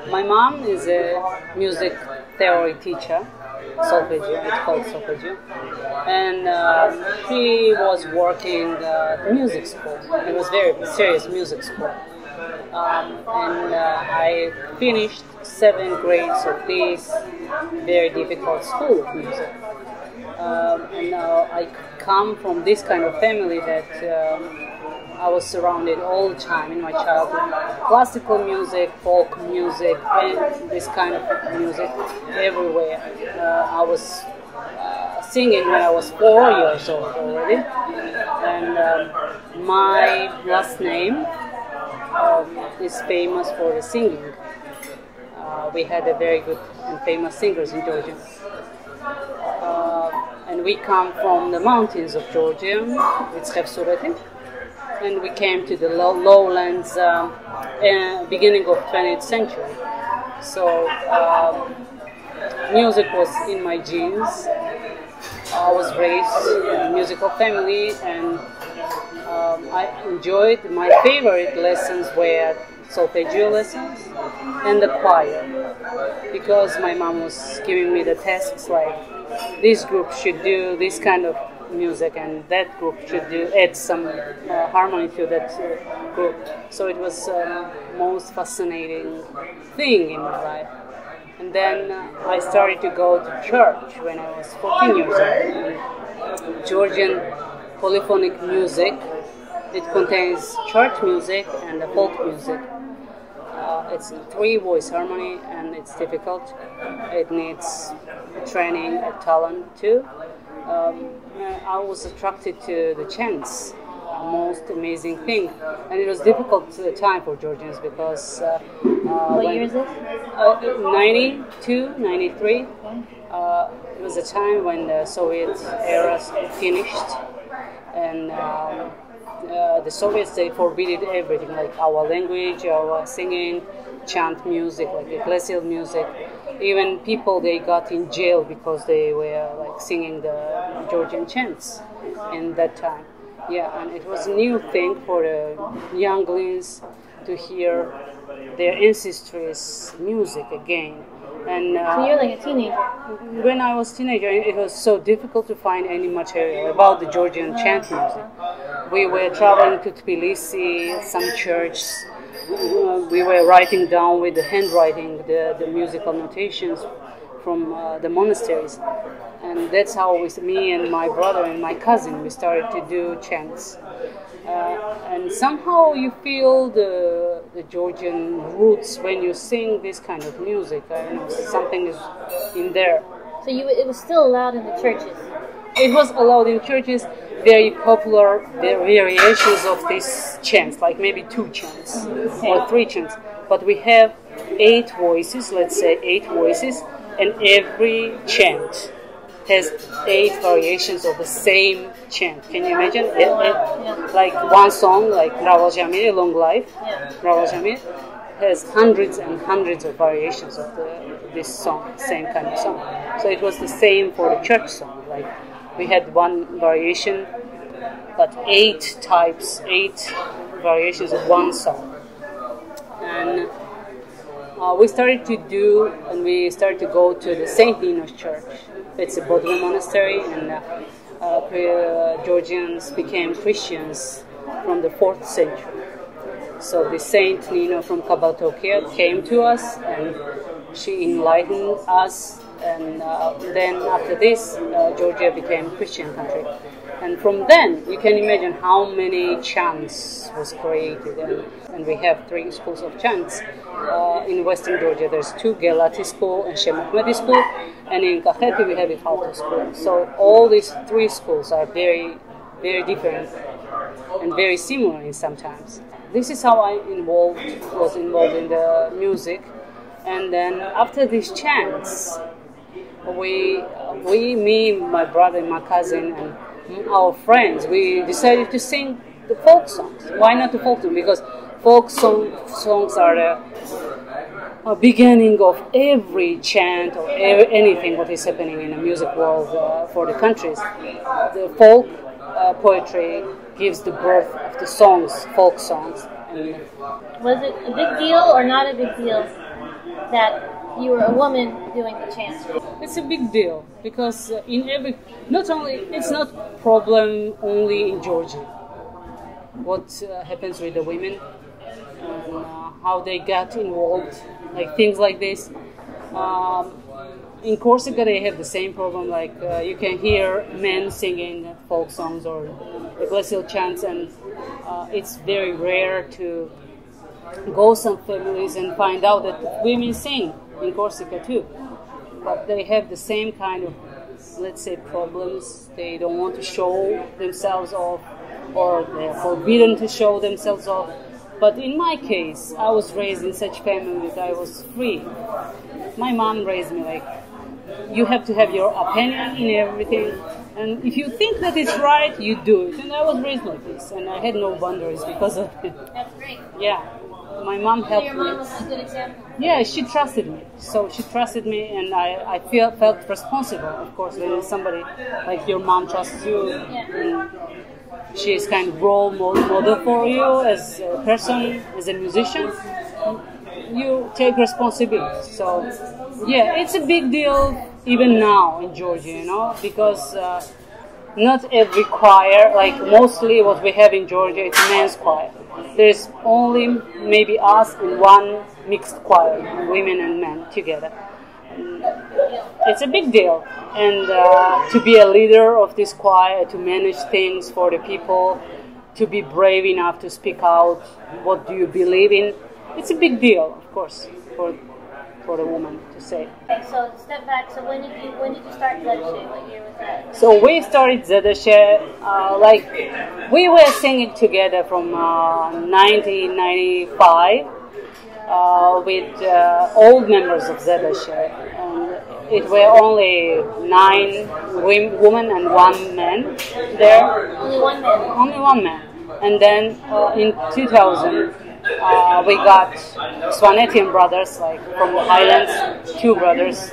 My mom is a music theory teacher, solfeggio, it's called solfeggio, and she was working at music school. It was very serious music school. And I finished 7 grades of this very difficult school of music. And I come from this kind of family that I was surrounded all the time in my childhood. Classical music, folk music, and this kind of music everywhere. I was singing when I was 4 years old already. And my last name is famous for the singing. We had a very good and famous singers in Georgia. And we come from the mountains of Georgia, it's Khevsureti, and we came to the lowlands beginning of 20th century. So music was in my genes. I was raised in a musical family, and I enjoyed, my favorite lessons were solfeggio lessons and the choir, because my mom was giving me the tasks like this group should do this kind of music and that group should add some harmony to that group. So it was most fascinating thing in my life. And then I started to go to church when I was 14 years old. Georgian Polyphonic Music. It contains church music and folk music. It's 3-voice harmony, and it's difficult. It needs training and talent too. I was attracted to the chants, most amazing thing, and it was difficult time for Georgians because what year is it? 92, 93. It was a time when the Soviet era finished, and the Soviets, they forbidden everything, like our language, our singing, chant music, like ecclesial music. Even people, they got in jail because they were like singing the Georgian chants in that time. Yeah, and it was a new thing for the younglings to hear their ancestors' music again. And so you're like a teenager. When I was a teenager, it was so difficult to find any material about the Georgian chant music. We were traveling to Tbilisi, some churches. We were writing down with the handwriting the musical notations from the monasteries. And that's how me and my brother and my cousin, we started to do chants. And somehow you feel the Georgian roots when you sing this kind of music. I don't know, something is in there. So it was still allowed in the churches? It was allowed in churches, very popular variations of these chants, like maybe 2 chants or 3 chants. But we have 8 voices, let's say 8 voices, and every chant has 8 variations of the same chant. Can you imagine? Like one song, like Raval Jamir, Long Life, Raval Jamir, has hundreds and hundreds of variations of this song, same kind of song. So it was the same for the church song. Like we had one variation, but 8 types, 8 variations of one song. And we started to go to the St. Nino's Church. It's a Bodrum monastery, and Georgians became Christians from the 4th century. So the Saint Nino from Cappadocia came to us, and she enlightened us. And then after this, Georgia became a Christian country. And from then, you can imagine how many chants was created. And we have 3 schools of chants. In Western Georgia, there's 2, Gelati School and Shem Ahmedi School. And in Kaheti, we have a Khalto School. So all these 3 schools are very, very different and very similar in sometimes. This is how I was involved in the music. And then after these chants, me, my brother, my cousin, and our friends, we decided to sing the folk songs. Why not the folk songs? Because folk songs are the beginning of every chant or anything what is happening in the music world for the countries. The folk poetry gives the birth of the songs, folk songs. And was it a big deal or not a big deal that you were a woman doing the chant? It's a big deal because it's not problem only in Georgia. What happens with the women and how they got involved, like things like this. In Corsica, they have the same problem. Like you can hear men singing folk songs or ecclesial chants, and it's very rare to go some families and find out that women sing in Corsica too. But they have the same kind of, let's say, problems. They don't want to show themselves off, or they're forbidden to show themselves off. But in my case, I was raised in such family that I was free. My mom raised me like, you have to have your opinion in everything, and if you think that it's right, you do it. And I was raised like this, and I had no boundaries because of it. That's great. Yeah, my mom helped me. So your mom was a good example? Yeah, she trusted me. So she trusted me, and I felt responsible, of course, when somebody like your mom trusts you. Yeah. She is kind of role model for you as a person, as a musician. You take responsibility. So, yeah, it's a big deal even now in Georgia, because not every choir, like mostly what we have in Georgia, it's men's choir. There's only maybe us and one mixed choir, women and men together. It's a big deal, and to be a leader of this choir, to manage things for the people, to be brave enough to speak out, what do you believe in, it's a big deal, of course, for a woman to say. Okay, so step back. So when did you start Zedashe? What year was that? So we started Zedashe, we were singing together from 1995 with old members of Zedashe, and it were only 9 women and 1 man there. Only one man? Only 1 man. And then in 2000, we got Swanetian brothers, like from the Highlands, 2 brothers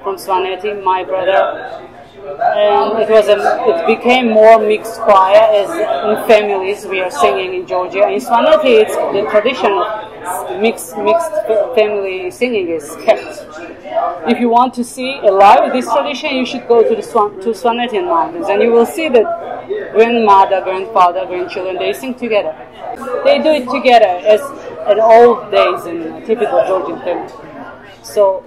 from Swaneti, my brother. And it became more mixed choir, as in families we are singing in Georgia. In Swaneti, it's the tradition of mixed family singing is kept. If you want to see alive this tradition, you should go to the Swanetian mountains, and you will see that grandmother, grandfather, grandchildren, they sing together. They do it together as in old days in a typical Georgian family. So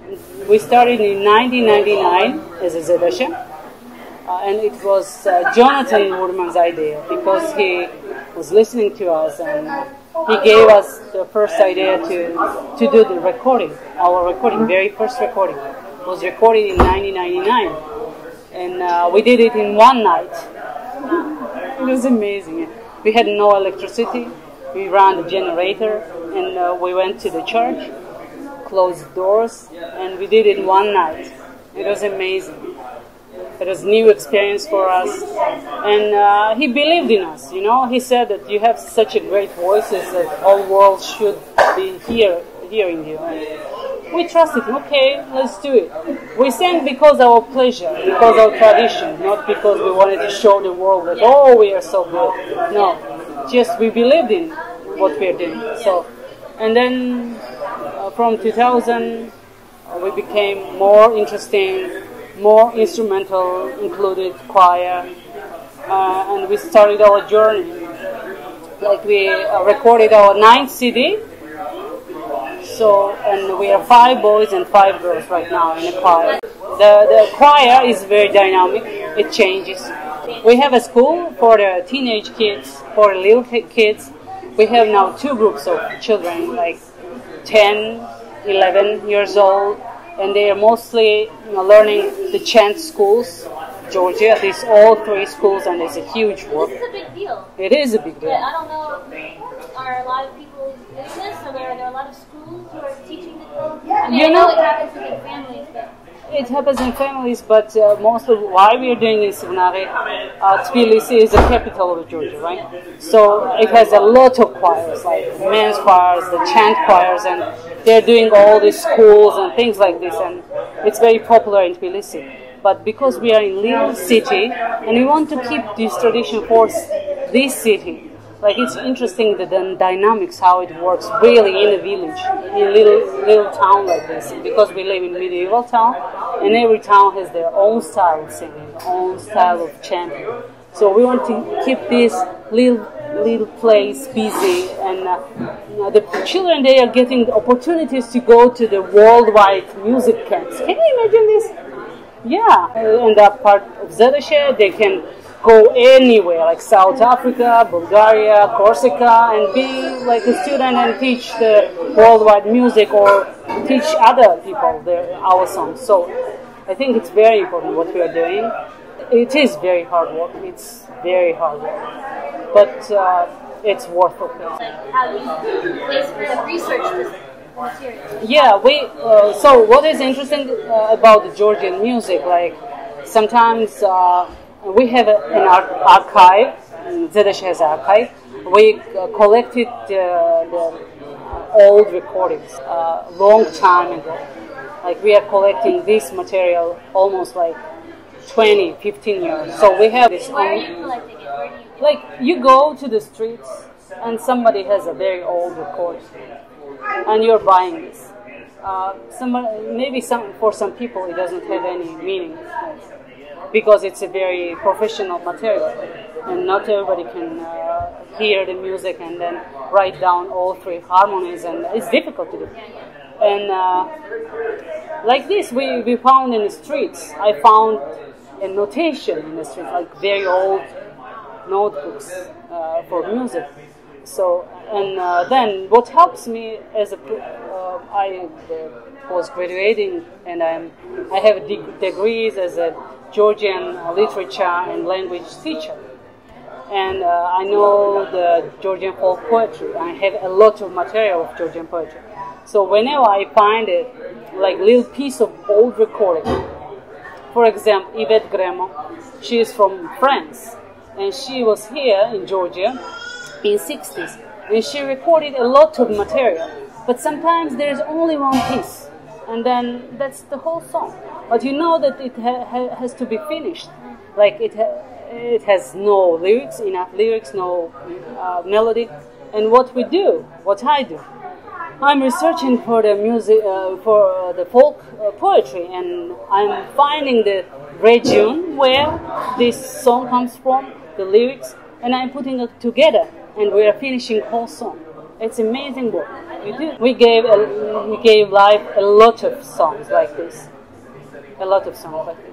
we started in 1999 as a Zedashe, and it was Jonathan Woodman's idea, because he was listening to us, and he gave us the first idea to do the recording. Our recording, very first recording, was recorded in 1999, and we did it in one night. It was amazing. We had no electricity. We ran the generator, and we went to the church, closed the doors, and we did it in one night. It was amazing. It was a new experience for us, and he believed in us. He said that you have such a great voices that all world should be hearing you. And we trusted him. Okay, let's do it. We sang because of our pleasure, because of our tradition, not because we wanted to show the world that we are so good. No, just we believed in what we are doing. So, and then from 2000, we became more interesting, more instrumental included choir, and we started our journey. Like we recorded our 9th CD. So, and we are 5 boys and 5 girls right now in the choir. The choir is very dynamic. It changes. We have a school for the teenage kids, for the little kids. We have now 2 groups of children, like 10, 11 years old, and they are mostly learning the chant schools. Georgia, there's all 3 schools, and it's a huge work. This is a big deal. It is a big deal. But I don't know, are a lot of people doing this? Are there a lot of schools who are teaching this? I mean, I know it happens within families, but... It happens in families, but mostly why we are doing this in Tbilisi is the capital of Georgia, right? So it has a lot of choirs, like men's choirs, the chant choirs, and they're doing all these schools and things like this, and it's very popular in Tbilisi. But because we are in little city, and we want to keep this tradition for this city, Like it's interesting the dynamics, how it works really in a village, in a little town like this. Because we live in a medieval town, and every town has their own style of singing, own style of chanting. So we want to keep this little place busy, and the children, they are getting opportunities to go to the worldwide music camps. Can you imagine this? Yeah, and that part of Zedashe, they can go anywhere, like South Africa, Bulgaria, Corsica, and be like a student and teach the worldwide music or teach other people our songs. So I think it's very important what we are doing. It is very hard work. It's very hard work, but it's worth it. Like how you basically have researched this material. Yeah, so what is interesting about the Georgian music, like sometimes we have an archive, Zedashe has an archive. We collected the old recordings long time ago. Like we are collecting this material almost like 20, 15 years. So we have this. Where are you collecting it? Where do you? Like you go to the streets and somebody has a very old recording, and you're buying this. For some people it doesn't have any meaning, because it's a very professional material, and not everybody can hear the music and then write down all three harmonies, and it's difficult to do. And like this, we found in the streets. I found a notation in the streets, like very old notebooks for music. So, and then what helps me as I was graduating, and I have degrees as a Georgian literature and language teacher, and I know the Georgian folk poetry. I have a lot of material of Georgian poetry. So whenever I find it, like little piece of old recording, for example, Yvette Gremo, she is from France, and she was here in Georgia in 60s, and she recorded a lot of material. But sometimes there is only one piece, and then that's the whole song. But you know that it has to be finished. Like it has no lyrics, enough lyrics, no melody. And what I do, I'm researching for the music, for the folk poetry, and I'm finding the region where this song comes from, the lyrics, and I'm putting it together, and we are finishing whole song. It's amazing work. We gave live a lot of songs like this. A lot of songs like this.